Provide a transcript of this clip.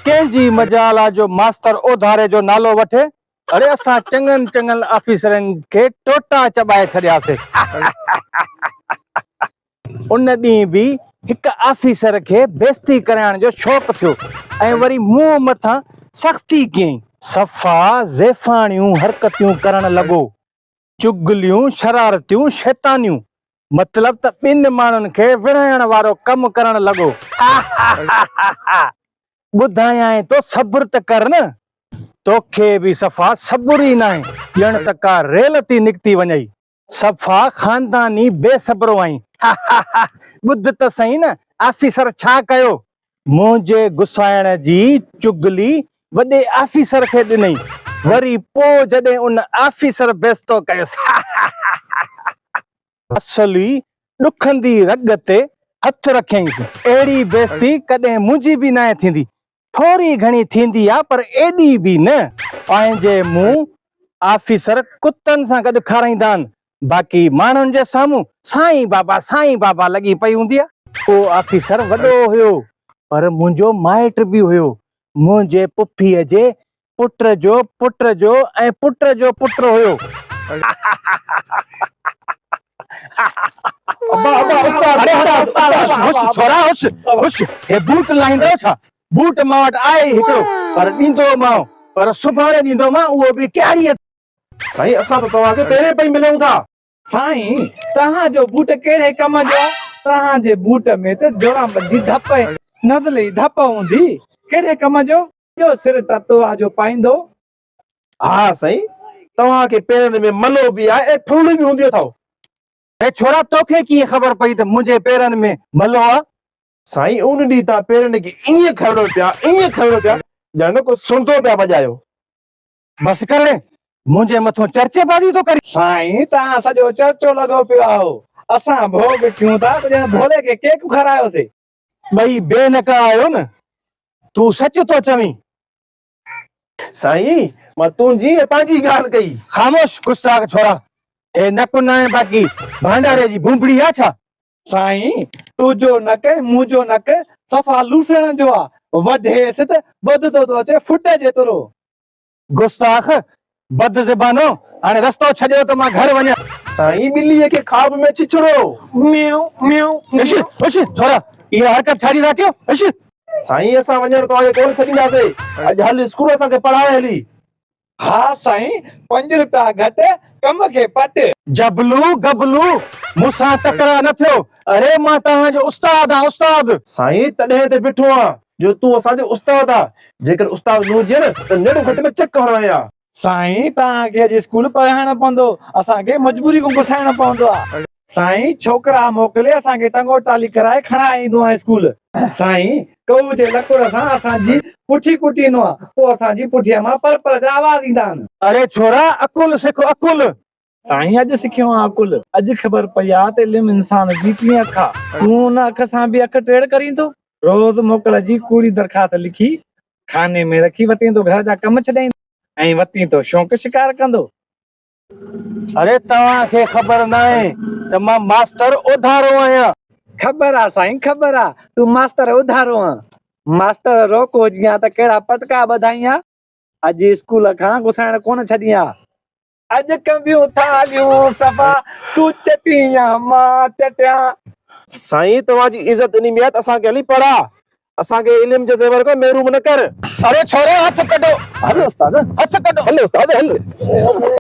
कंहिंजी मजाला जो मास्टर ओधारे जो नालो वठे। अरे असां चङनि चङनि ऑफिसरनि खे टोटा चबाए छॾियासीं। उन ॾींहुं बि हिकु ऑफिसर खे बेइज्जती कराइण जो शौक़ु थियो ऐं वरी मुंहुं मथां सख़्ती कयईं। सफ़ा ज़ेफ़ाणियूं हरकतियूं करण लॻो, चुगलियूं, शरारतियूं, शैतानियूं। मतलब त ॿिनि माण्हुनि खे विढ़ाइण वारो कमु करण लॻो। ॿुधायां तो सब्र त कर न, तोखे बि सफ़ा सब्र ई नाहे, ॼण त का रेल थी निकिती वञई। सफ़ा खानदानी बेसब्रो आहीं। ॿुध त सही न, ऑफिसर छा कयो? मुंहिंजे गुसाइण जी चुगली वॾे ऑफिसर खे ॾिनई, वरी पोइ जॾहिं उन ऑफिसर बेइज्जतो कयुसि। असली ॾुखंदी रग ते हथ रखियईंसि। अहिड़ी बेइज्जती कॾहिं मुंहिंजी बि न थींदी। थोरी घणी थींदी आहे पर एॾी बि न। पंहिंजे मुंहुं ऑफिसर कुतनि सां गॾु खाराईंदा आहिनि, बाक़ी माण्हुनि जे साम्हूं साईं बाबा लॻी पई हूंदी आहे। उहो ऑफिसर वॾो हुयो पर मुंहिंजो माइट बि हुयो। मुंहिंजे पुफीअ जे पुट जो ऐं पुट जो पुट हुयो। बूट लाहींदो छा? बूट मां वटि आहे हिकिड़ो, पर ॾींदोमांव, पर सुभाणे ॾींदोमांव, उहो बि कहिड़ी। साईं असां त तव्हांखे पहिरें पई मिलूं था। साईं तव्हांजो बूट कहिड़े कम जो? तव्हांजे बूट में त जोराम जी धप नज़ले धप हूंदी, कहिड़े कम जो? जो सिर तत्वा जो पाईंदो। हा साईं, तव्हांखे पेरनि में मलो बि आहे ऐं फूल बि हूंदियूं अथव। ए छोरा, तोखे कीअं ख़बर पई त मुंहिंजे पेरनि में मलो आहे? साईं उन ॾींहुं तव्हां पेरनि खे ईअं खणो पिया ॼण को सुंदो पिया वॼायो। बसि कर, मुंहिंजे मथां चर्चेबाज़ी तो करी। साईं तव्हां सॼो चर्चो लॻो पियो आहे। असां भोग कयूं था त ॼण भोले खे केक खारायोसीं। ॿई बेनका आहियो न, तूं सच तो चवीं? साईं मां तुंहिंजी ऐं पंहिंजी ॻाल्हि कई। ख़ामोश गुस्ताख छोरा। ए नक न आहे बाक़ी भांडारे जी भूंबड़ी आहे छा? साईं तुंहिंजो नक मुंहिंजो नक सफ़ा लूसण जो आहे। वढेसि त ॿधंदो तो अचे फुट जेतिरो। गुस्ताख बद ज़बानो, हाणे रस्तो छॾियो त मां घर वञा। साईं ॿिलीअ खे ख़्वाब में छिछड़ो। म्याऊ म्याऊ। छोरा इहा हरकत छाड़ी था कयो? साईं असां वञण तव्हांखे कोन छॾींदासीं। अॼु हल स्कूल असांखे पढ़ाए हली। हा साईं, 5 रुपया घटि कम खे पट। जबलू गबलू मूंसां तकड़ा न थियो। अरे मां तव्हांजो उस्ताद आहियां, उस्ताद। साईं तॾहिं ते बीठो आहियां जो तूं असांजो उस्ताद आहे। जेकर उस्ताद न हुजे न त नेड़ो घटि में चक हणाया। साईं तव्हांखे अॼु स्कूल पढ़ाइणो पवंदो, असांखे मजबूरी खां घुसाइणो पवंदो आहे। साईं छोकिरा मोकिले असांखे टंगो टाली कराए खणाए ईंदो आहे स्कूल। साईं कऊ जे लकुड़ सां असांजी पुठी कुटींदो आहे, पोइ असांजी पुठीअ मां पर जा आवाज़ ईंदा आहिनि। अरे छोरा अकुल सिख, अकुल। साईं अॼु सिखियो आहे अकुल। अॼु ख़बर पई आहे त इल्मु इंसान जी कीअं अख आहे। तूं हुन अख सां बि अख टेड़ करींदो। रोज़ मोकल जी कूड़ी दरख़्वास्त लिखी खाने में रखी वती तो घर जा कम छॾाईंदो ऐं वती तो शौक़ शिकार कंदो। अरे तव्हांखे ख़बर न आहे त मां मास्टर ओधारो आहियां। ख़बर आहे साईं, ख़बर आहे तूं मास्टर उधारो आहे। मास्टर रोको जियां त कहिड़ा पटका ॿधाइया। अॼु स्कूल खां घुसाइण कोन छॾी आहे। अॼु कबियूं थालियूं सफ़ा तूं चटी या मां चटिया। साईं तव्हांजी इज़त इन में आहे त असांखे हली पढ़ा। असांखे इल्म जे ज़ेवर खां महरूम न कर। अरे छोरे हथ कढो। हलो उस्ताद, हथ कढो। हलो उस्ताद हलो।